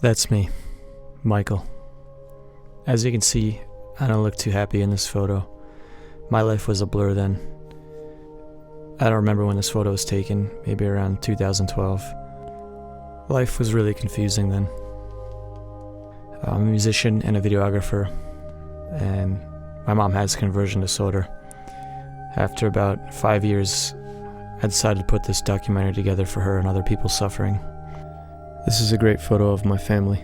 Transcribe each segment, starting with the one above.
That's me, Michael. As you can see, I don't look too happy in this photo. My life was a blur then. I don't remember when this photo was taken, maybe around 2012. Life was really confusing then. I'm a musician and a videographer, and my mom has conversion disorder. After about 5 years, I decided to put this documentary together for her and other people suffering. This is a great photo of my family.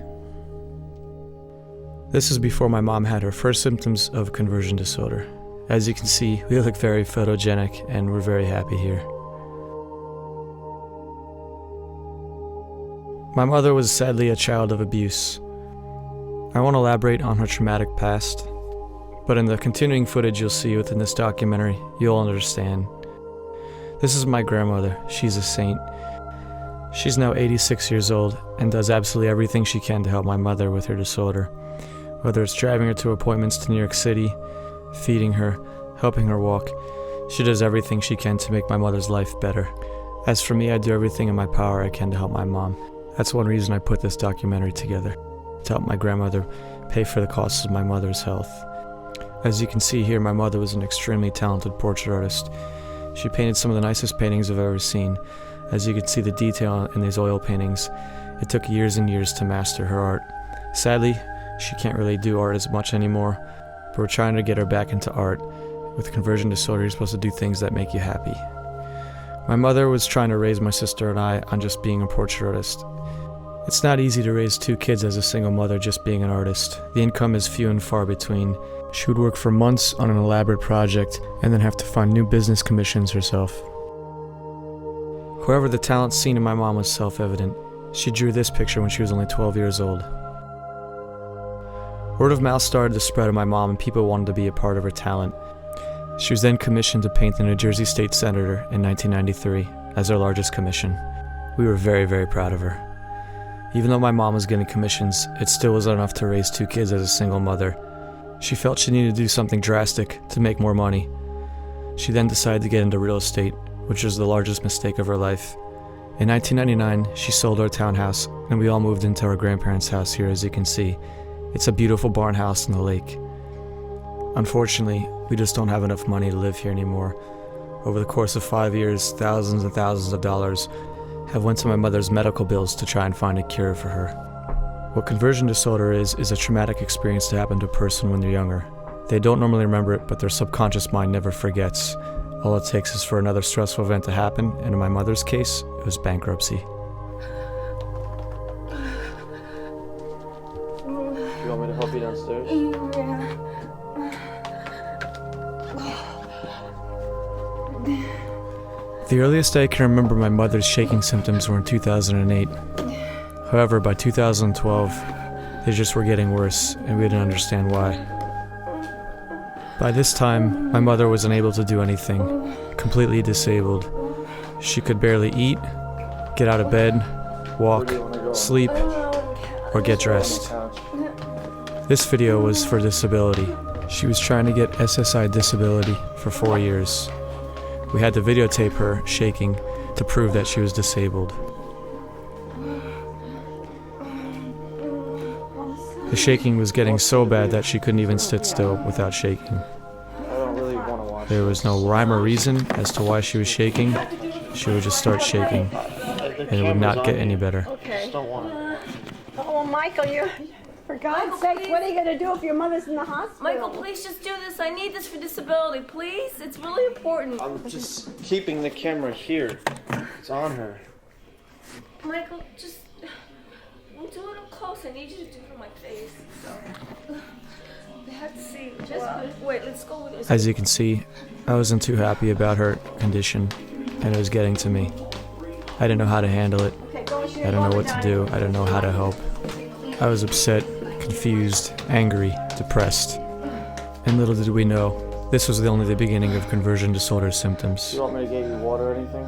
This is before my mom had her first symptoms of conversion disorder. As you can see, we look very photogenic and we're very happy here. My mother was sadly a child of abuse. I won't elaborate on her traumatic past, but in the continuing footage you'll see within this documentary, you'll understand. This is my grandmother. She's a saint. She's now 86 years old and does absolutely everything she can to help my mother with her disorder. Whether it's driving her to appointments to New York City, feeding her, helping her walk, she does everything she can to make my mother's life better. As for me, I do everything in my power I can to help my mom. That's one reason I put this documentary together, to help my grandmother pay for the costs of my mother's health. As you can see here, my mother was an extremely talented portrait artist. She painted some of the nicest paintings I've ever seen. As you can see the detail in these oil paintings, it took years and years to master her art. Sadly, she can't really do art as much anymore, but we're trying to get her back into art. With conversion disorder, you're supposed to do things that make you happy. My mother was trying to raise my sister and I on just being a portrait artist. It's not easy to raise 2 kids as a single mother just being an artist. The income is few and far between. She would work for months on an elaborate project and then have to find new business commissions herself. However, the talent seen in my mom was self-evident. She drew this picture when she was only 12 years old. Word of mouth started to spread of my mom and people wanted to be a part of her talent. She was then commissioned to paint the New Jersey State Senator in 1993 as her largest commission. We were very, very proud of her. Even though my mom was getting commissions, it still wasn't enough to raise 2 kids as a single mother. She felt she needed to do something drastic to make more money. She then decided to get into real estate, which was the largest mistake of her life. In 1999, she sold our townhouse, and we all moved into our grandparents' house here, as you can see. It's a beautiful barn house in the lake. Unfortunately, we just don't have enough money to live here anymore. Over the course of 5 years, thousands and thousands of dollars have went to my mother's medical bills to try and find a cure for her. What conversion disorder is a traumatic experience to happen to a person when they're younger. They don't normally remember it, but their subconscious mind never forgets. All it takes is for another stressful event to happen, and in my mother's case, it was bankruptcy. You want me to help you downstairs? The earliest I can remember my mother's shaking symptoms were in 2008. However, by 2012, they just were getting worse, and we didn't understand why. By this time, my mother was unable to do anything, completely disabled. She could barely eat, get out of bed, walk, sleep, or get dressed. This video was for disability. She was trying to get SSI disability for 4 years. We had to videotape her shaking to prove that she was disabled. The shaking was getting so bad that she couldn't even sit still without shaking. There was no rhyme or reason as to why she was shaking. She would just start shaking, and it would not get any better. Okay. Oh, Michael, for God's sake, what are you going to do if your mother's in the hospital? Michael, please just do this. I need this for disability, please. It's really important. I'm just keeping the camera here. It's on her. Michael, just do it up close. I need you to do it on my face. So. I have to see. Wait, let's go with this. As you can see, I wasn't too happy about her condition, and it was getting to me. I didn't know how to handle it. I didn't know what to do. I didn't know how to help. I was upset, confused, angry, depressed. And little did we know, this was only the beginning of conversion disorder symptoms. Do you want me to get you water or anything?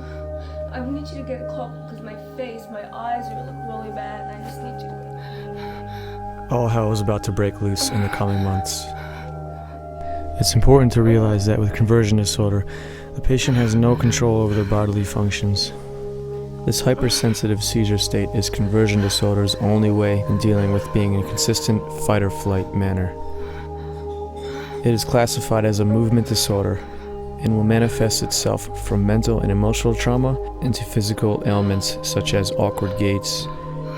I need you to get close because my face, my eyes look really bad, and I just need you to. All hell was about to break loose in the coming months. It's important to realize that with conversion disorder, the patient has no control over their bodily functions. This hypersensitive seizure state is conversion disorder's only way in dealing with being in a consistent fight-or-flight manner. It is classified as a movement disorder and will manifest itself from mental and emotional trauma into physical ailments such as awkward gaits,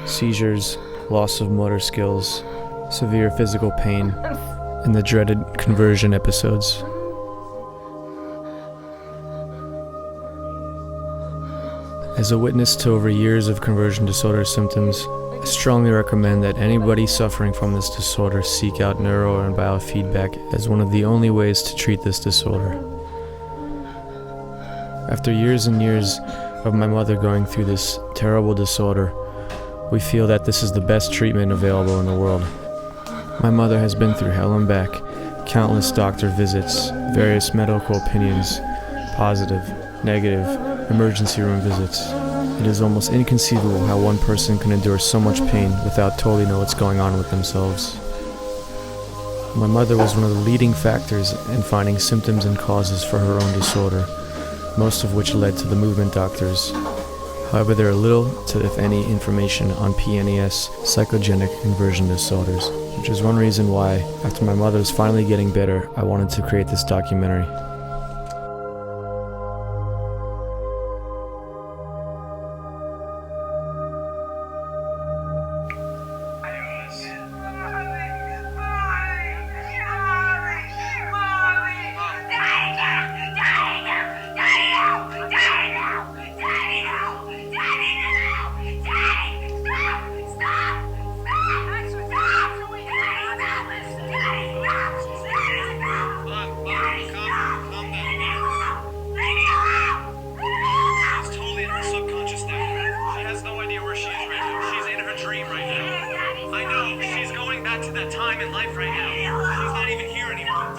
seizures, loss of motor skills, severe physical pain, and the dreaded conversion episodes. As a witness to over years of conversion disorder symptoms, I strongly recommend that anybody suffering from this disorder seek out neuro and biofeedback as one of the only ways to treat this disorder. After years and years of my mother going through this terrible disorder, we feel that this is the best treatment available in the world. My mother has been through hell and back, countless doctor visits, various medical opinions, positive, negative, emergency room visits. It is almost inconceivable how one person can endure so much pain without totally know what's going on with themselves. My mother was one of the leading factors in finding symptoms and causes for her own disorder, most of which led to the movement doctors. However, there are little to, if any, information on PNES, psychogenic conversion disorders, which is one reason why, after my mother was finally getting better, I wanted to create this documentary. To that time in life right now. She's not even here anymore.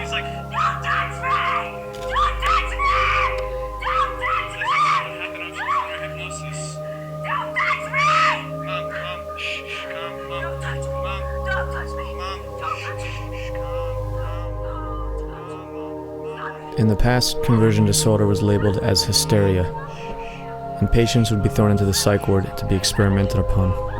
She's like, don't touch me! Don't touch me! Don't touch me! What happened? I'm under hypnosis. Don't touch me! Mom, shh, calm, Mom. Don't touch me. Mom. Don't touch me. Mom. Don't touch me. Shh, calm. In the past, conversion disorder was labeled as hysteria, and patients would be thrown into the psych ward to be experimented upon.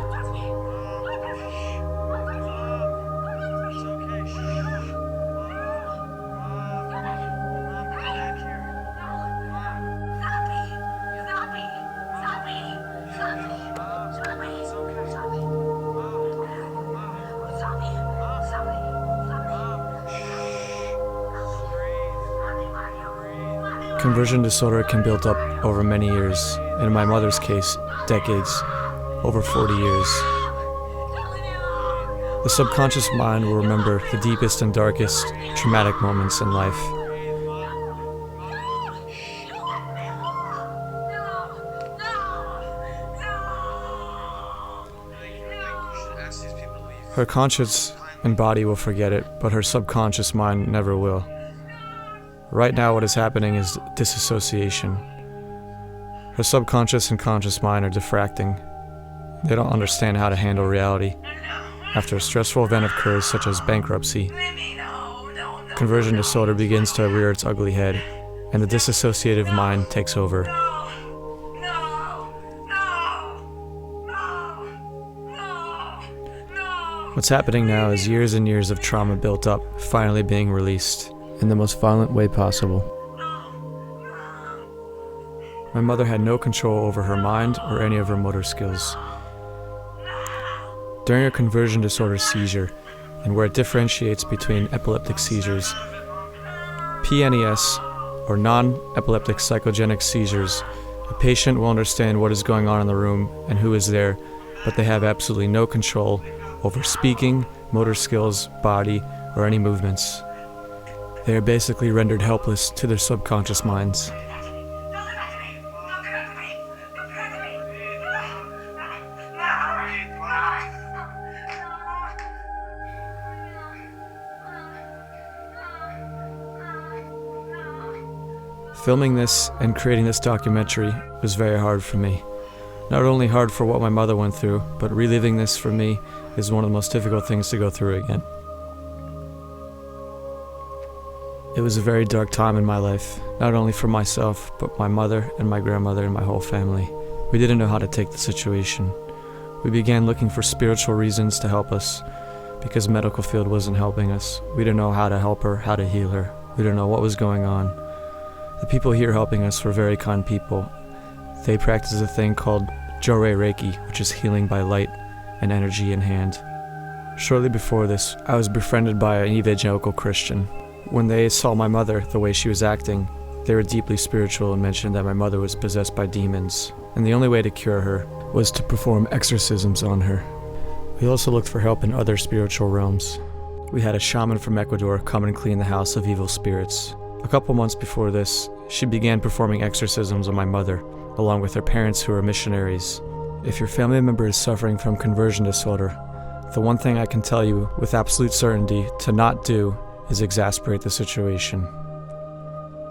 Conversion disorder can build up over many years, and in my mother's case, decades, over 40 years. The subconscious mind will remember the deepest and darkest traumatic moments in life. Her conscious and body will forget it, but her subconscious mind never will. Right now what is happening is disassociation. Her subconscious and conscious mind are diffracting. They don't understand how to handle reality. After a stressful event occurs, such as bankruptcy, conversion disorder begins to rear its ugly head, and the disassociative mind takes over. What's happening now is years and years of trauma built up, finally being released in the most violent way possible. My mother had no control over her mind or any of her motor skills. During a conversion disorder seizure, and where it differentiates between epileptic seizures, PNES, or non-epileptic psychogenic seizures, a patient will understand what is going on in the room and who is there, but they have absolutely no control over speaking, motor skills, body, or any movements. They are basically rendered helpless to their subconscious minds. Filming this and creating this documentary was very hard for me. Not only hard for what my mother went through, but reliving this for me is one of the most difficult things to go through again. It was a very dark time in my life, not only for myself, but my mother and my grandmother and my whole family. We didn't know how to take the situation. We began looking for spiritual reasons to help us, because medical field wasn't helping us. We didn't know how to help her, how to heal her. We didn't know what was going on. The people here helping us were very kind people. They practice a thing called Jorei Reiki, which is healing by light and energy in hand. Shortly before this, I was befriended by an evangelical Christian. When they saw my mother, the way she was acting, they were deeply spiritual and mentioned that my mother was possessed by demons, and the only way to cure her was to perform exorcisms on her. We also looked for help in other spiritual realms. We had a shaman from Ecuador come and clean the house of evil spirits. A couple months before this, she began performing exorcisms on my mother, along with her parents who are missionaries. If your family member is suffering from conversion disorder, the one thing I can tell you with absolute certainty to not do is exasperate the situation.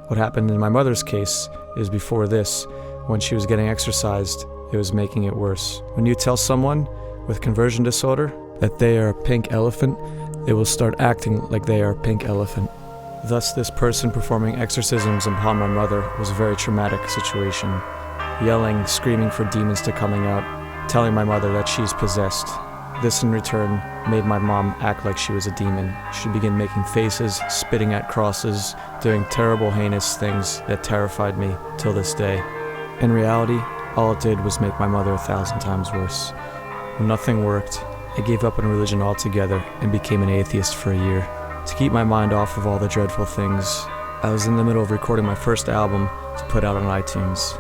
What happened in my mother's case is before this, when she was getting exorcised, it was making it worse. When you tell someone with conversion disorder that they are a pink elephant, they will start acting like they are a pink elephant. Thus, this person performing exorcisms upon my mother was a very traumatic situation. Yelling, screaming for demons to coming out, telling my mother that she's possessed. This in return made my mom act like she was a demon. She began making faces, spitting at crosses, doing terrible, heinous things that terrified me till this day. In reality, all it did was make my mother 1,000 times worse. When nothing worked, I gave up on religion altogether and became an atheist for a year. To keep my mind off of all the dreadful things, I was in the middle of recording my first album to put out on iTunes.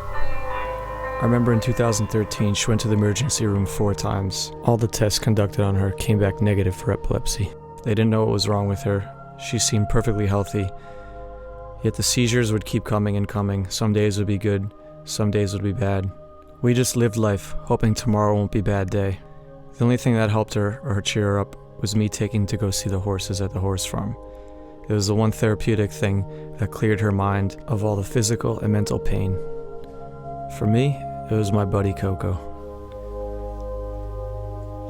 I remember in 2013, she went to the emergency room 4 times. All the tests conducted on her came back negative for epilepsy. They didn't know what was wrong with her. She seemed perfectly healthy. Yet the seizures would keep coming and coming. Some days would be good, some days would be bad. We just lived life, hoping tomorrow won't be a bad day. The only thing that helped her or cheer her up was me taking to go see the horses at the horse farm. It was the one therapeutic thing that cleared her mind of all the physical and mental pain. For me, it was my buddy Coco.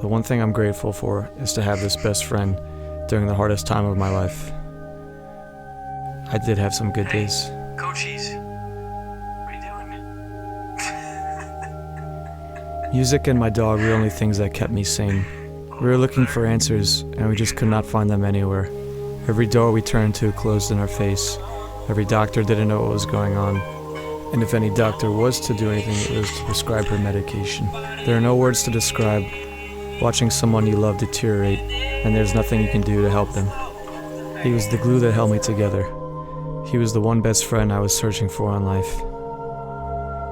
The one thing I'm grateful for is to have this best friend during the hardest time of my life. I did have some good days. Coachies. What are you doing? Music and my dog were the only things that kept me sane. We were looking for answers, and we just could not find them anywhere. Every door we turned to closed in our face. Every doctor didn't know what was going on. And if any doctor was to do anything, it was to prescribe her medication. There are no words to describe watching someone you love deteriorate, and there's nothing you can do to help them. He was the glue that held me together. He was the one best friend I was searching for in life.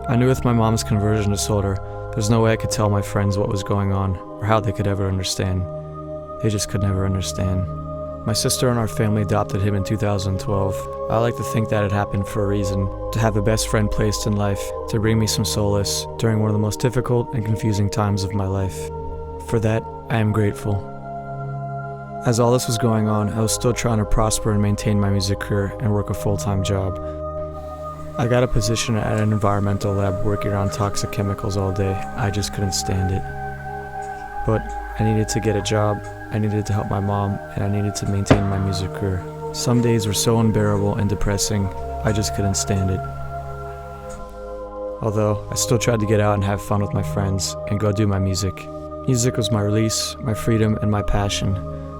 I knew with my mom's conversion disorder, there's no way I could tell my friends what was going on, or how they could ever understand. They just could never understand. My sister and our family adopted him in 2012. I like to think that it happened for a reason, to have a best friend placed in life, to bring me some solace during one of the most difficult and confusing times of my life. For that, I am grateful. As all this was going on, I was still trying to prosper and maintain my music career and work a full-time job. I got a position at an environmental lab working around toxic chemicals all day. I just couldn't stand it. But I needed to get a job, I needed to help my mom, and I needed to maintain my music career. Some days were so unbearable and depressing, I just couldn't stand it. Although, I still tried to get out and have fun with my friends and go do my music. Music was my release, my freedom, and my passion.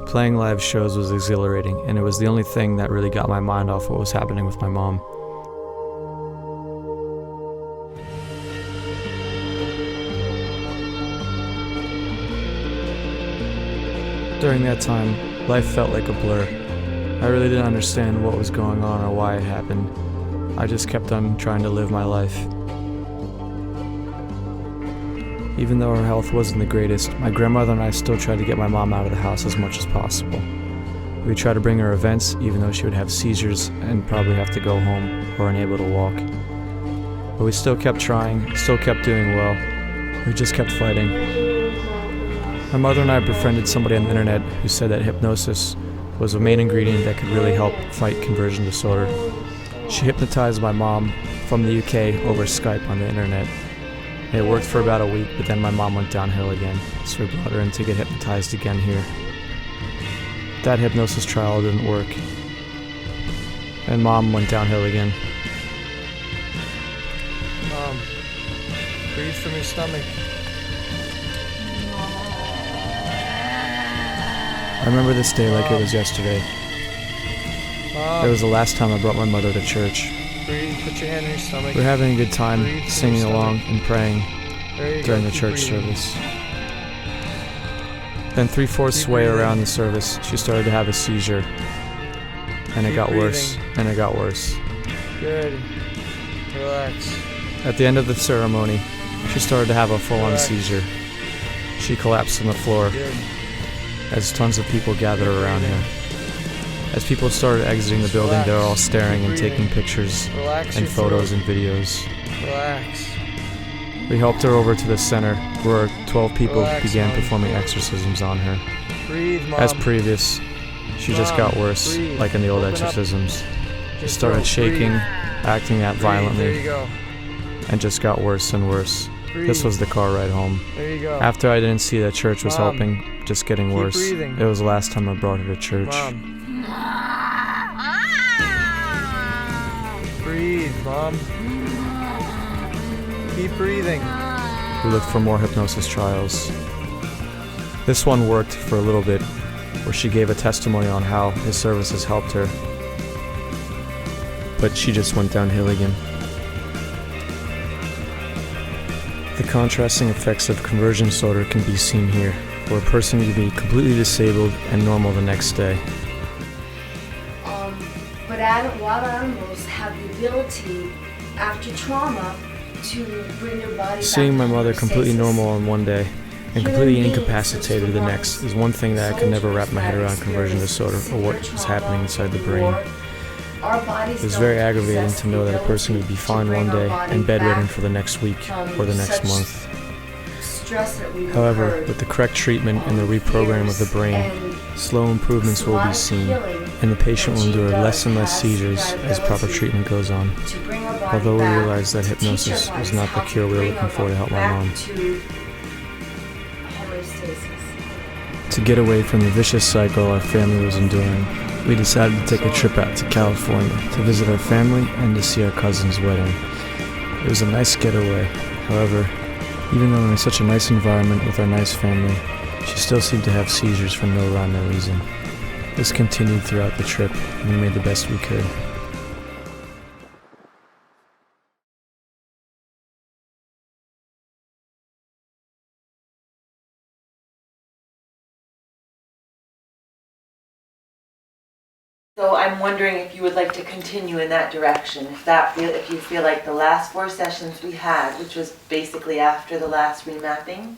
Playing live shows was exhilarating, and it was the only thing that really got my mind off what was happening with my mom. During that time, life felt like a blur. I really didn't understand what was going on or why it happened. I just kept on trying to live my life. Even though her health wasn't the greatest, my grandmother and I still tried to get my mom out of the house as much as possible. We'd try to bring her events, even though she would have seizures and probably have to go home or unable to walk. But we still kept trying, still kept doing well. We just kept fighting. My mother and I befriended somebody on the internet who said that hypnosis was a main ingredient that could really help fight conversion disorder. She hypnotized my mom from the UK over Skype on the internet. It worked for about a week, but then my mom went downhill again, so we brought her in to get hypnotized again here. That hypnosis trial didn't work, and mom went downhill again. Breathe from your stomach. I remember this day like it was yesterday. Mom, It was the last time I brought my mother to church. breathe. Put your hand in your stomach. We were having a good time, Breathe from singing your along stomach. and praying There you during go. the Keep church breathing. service. Then 3/4 way breathing. around the service, she started to have a seizure. And it Keep got worse, breathing. and it got worse. Good. Relax. At the end of the ceremony, she started to have a full-on Relax. seizure. She collapsed on the floor Good. as tons of people gathered around her. As people started exiting the building, they were all staring and taking pictures Relax and your photos throat. and videos. Relax. We helped her over to the center, where 12 people Relax, began Mom. performing exorcisms on her. Breathe, Mom. As previous, she just got Mom, worse, breathe. like in the old Open up exorcisms. She your started throat. shaking, Breathe. acting out Breathe. There you violently, go. and just got worse and worse. Breathe. This was the car ride home. There you go. After I didn't see that church was Mom, helping, just getting keep worse. breathing. It was the last time I brought her to church. Mom. Breathe, Mom. Keep breathing. We looked for more hypnosis trials. This one worked for a little bit, where she gave a testimony on how his services helped her. But she just went downhill again. The contrasting effects of conversion disorder can be seen here, where a person can be completely disabled and normal the next day. But wild animals have the ability, after trauma, to bring their body Seeing back my to mother completely homeostasis. normal on one day and completely incapacitated the next is one thing that I could never wrap my head around conversion disorder or what was happening inside the brain. It was very aggravating to know that a person could be fine one day and bedridden for the next week or the next month. However, with the correct treatment and the reprogramming of the brain, slow improvements will be seen, and the patient will endure less and less seizures as proper treatment goes on. Although we realized that hypnosis was not the cure we were looking for to help my mom. To get away from the vicious cycle our family was enduring, we decided to take a trip out to California to visit our family and to see our cousin's wedding. It was a nice getaway. However, even though in such a nice environment with our nice family, she still seemed to have seizures for no rhyme or reason. This continued throughout the trip, and we made the best we could. So I'm wondering if you would like to continue in that direction, if you feel like the last 4 sessions we had, which was basically after the last remapping,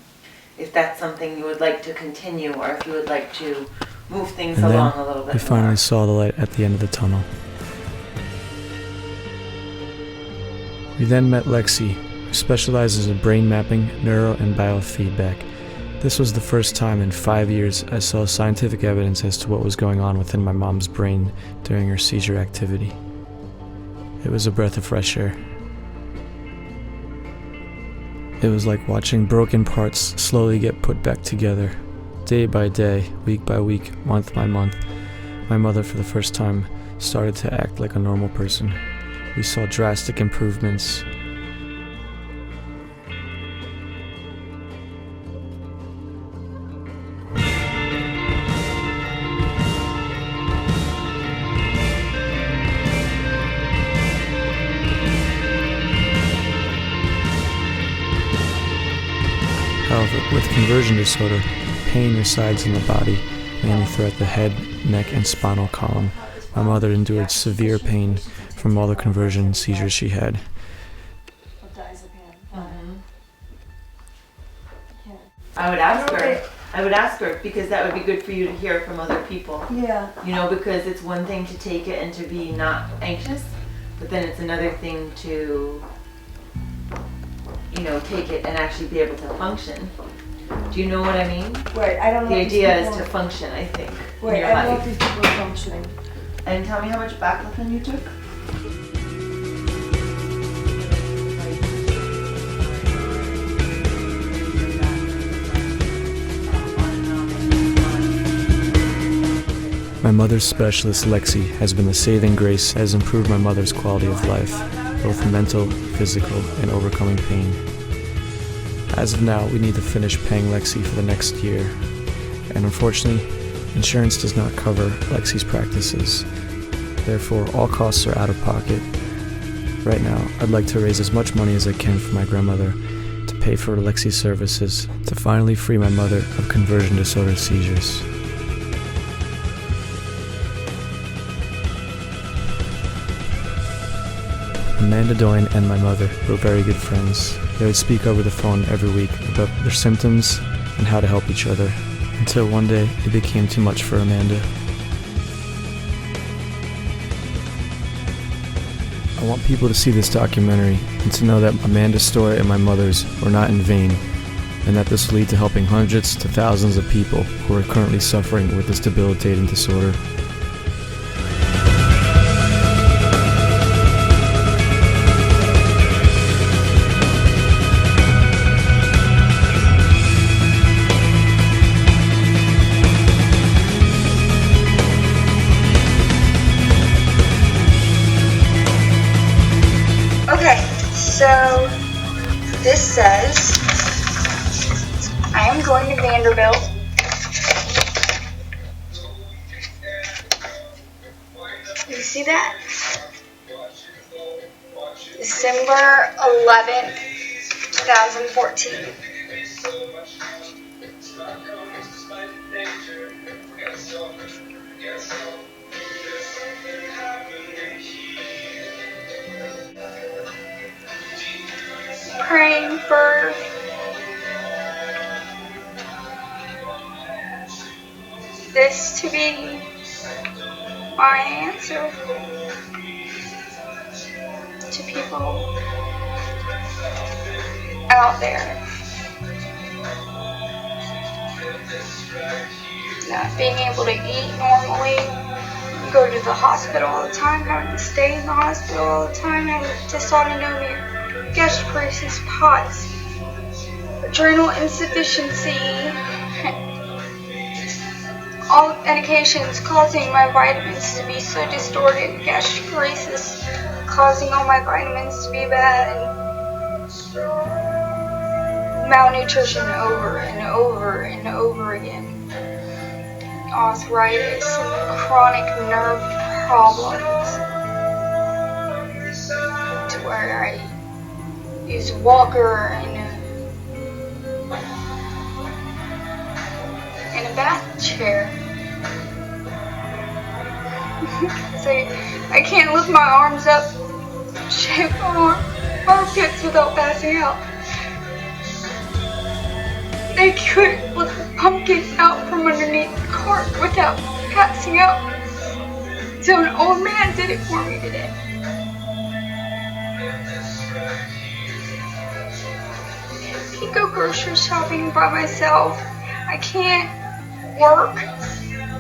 if that's something you would like to continue, or if you would like to move things And along then a little bit we finally more. saw the light at the end of the tunnel. We then met Lexi, who specializes in brain mapping, neuro, and biofeedback. This was the first time in 5 years I saw scientific evidence as to what was going on within my mom's brain during her seizure activity. It was a breath of fresh air. It was like watching broken parts slowly get put back together. Day by day, week by week, month by month, my mother for the first time started to act like a normal person. We saw drastic improvements. However, with conversion disorder, pain resides in the body, mainly throughout the head, neck, and spinal column. My mother endured severe pain from all the conversion seizures she had. I would ask her because that would be good for you to hear from other people. Yeah. You know, because it's one thing to take it and to be not anxious, but then it's another thing to, you know, take it and actually be able to function. Do you know what I mean? Wait, I don't know. The if these idea is people- to function, I think, in Wait, your I don't know if life. these people are functioning. And tell me how much baclofen you took? My mother's specialist, Lexi, has been the saving grace that has improved my mother's quality of life, both mental, physical, and overcoming pain. As of now, we need to finish paying Lexi for the next year, and unfortunately, insurance does not cover Lexi's practices. Therefore, all costs are out of pocket. Right now, I'd like to raise as much money as I can for my grandmother to pay for Lexi's services to finally free my mother of conversion disorder seizures. Amanda Doyon and my mother were very good friends. They would speak over the phone every week about their symptoms and how to help each other, until one day it became too much for Amanda. I want people to see this documentary and to know that Amanda's story and my mother's were not in vain, and that this will lead to helping hundreds to thousands of people who are currently suffering with this debilitating disorder. So this says, I am going to Vanderbilt. You see that? December 11th, 2014. Praying for this to be my answer to people out there. Not being able to eat normally, go to the hospital all the time, having to stay in the hospital all the time, having dysautonomia, gastroparesis, POTS, adrenal insufficiency, all medications causing my vitamins to be so distorted, gastroparesis causing all my vitamins to be bad, and malnutrition over and over and over again, arthritis and chronic nerve problems, to where I use a walker and a bath chair. So I can't lift my arms up, shave my armpits without passing out. They couldn't lift the pumpkin out from underneath the cart without passing out. So an old man did it for me today. I can't go grocery shopping by myself. I can't work.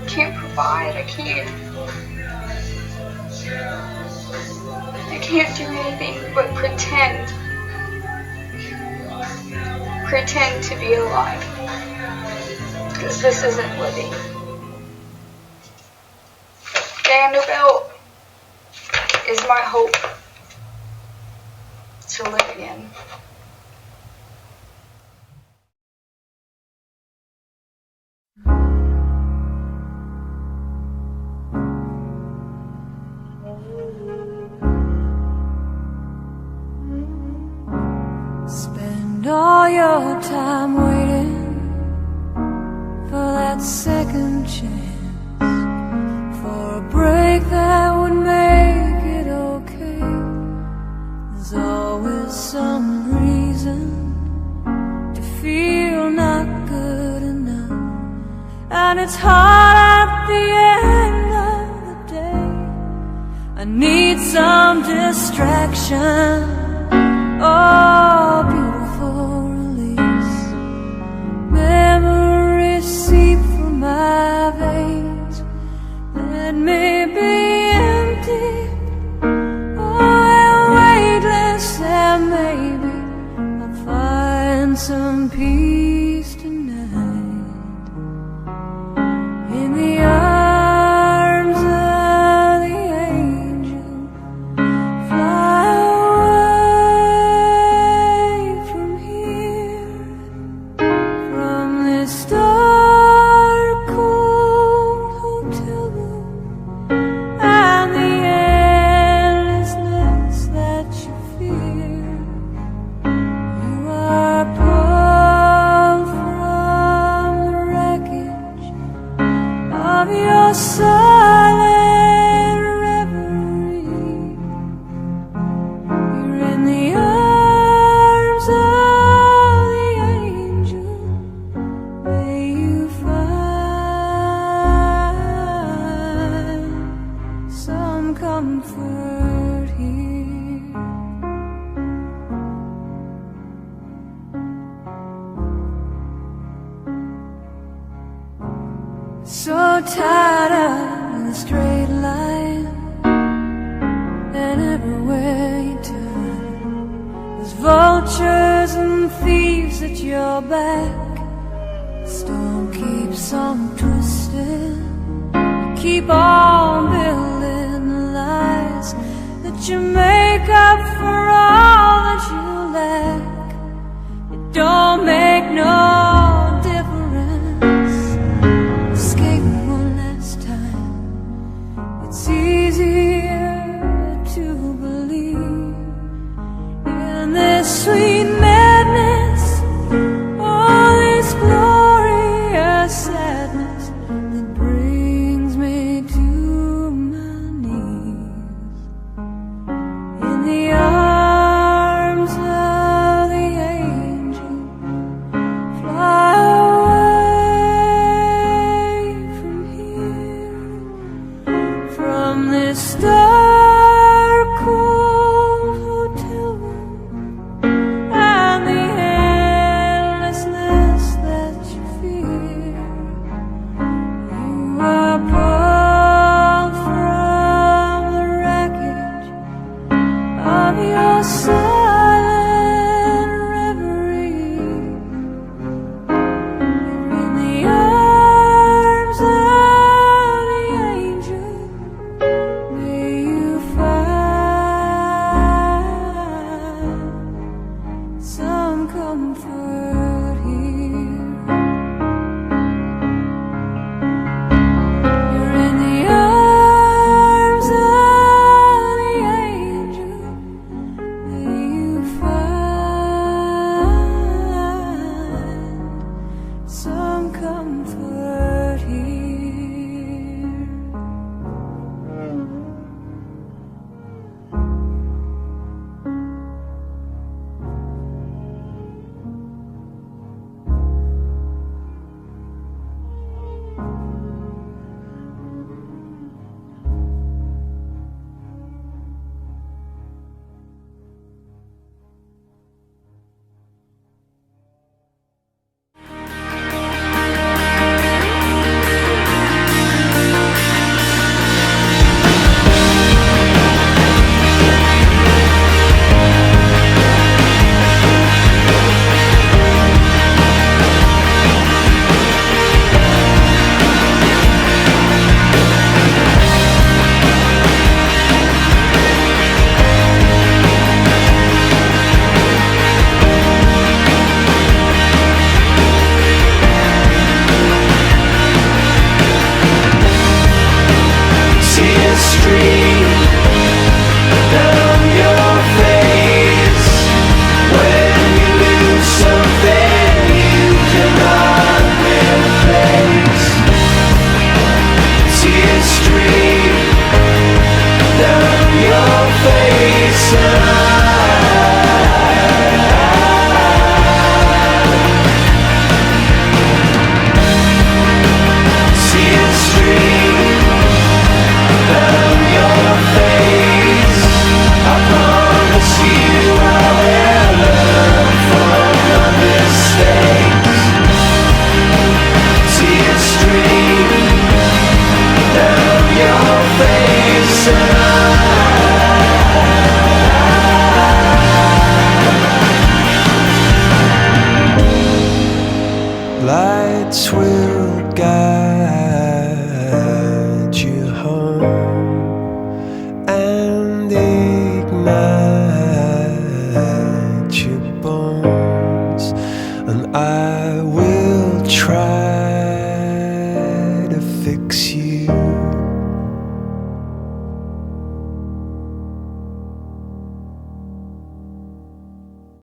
Can't provide. I can't do anything but pretend to be alive. Because this isn't living. Vanderbilt is my hope to live again. Spend all your time waiting for that second chance, for a break that would make it okay. There's always some reason to feel not good enough, and it's hard at the end of the day. I need some distraction. Oh, beautiful release. Memories seep through my veins. Let me be empty. Oh, weightless, and maybe I'll find some peace tonight. In the arms of the angel, fly away from of your silent reverie. You're in the arms of the angel. May you find some comfort here. So tired of the straight line, and everywhere you turn, there's vultures and thieves at your back. The storm keeps on twisting. You keep on building the lies that you make up for all that you lack. It don't make no difference. Escape one last time. It's easier to believe in this sweet madness, all this glorious sadness that brings me to my knees. In the arms of the angel, fly away from here, from this dark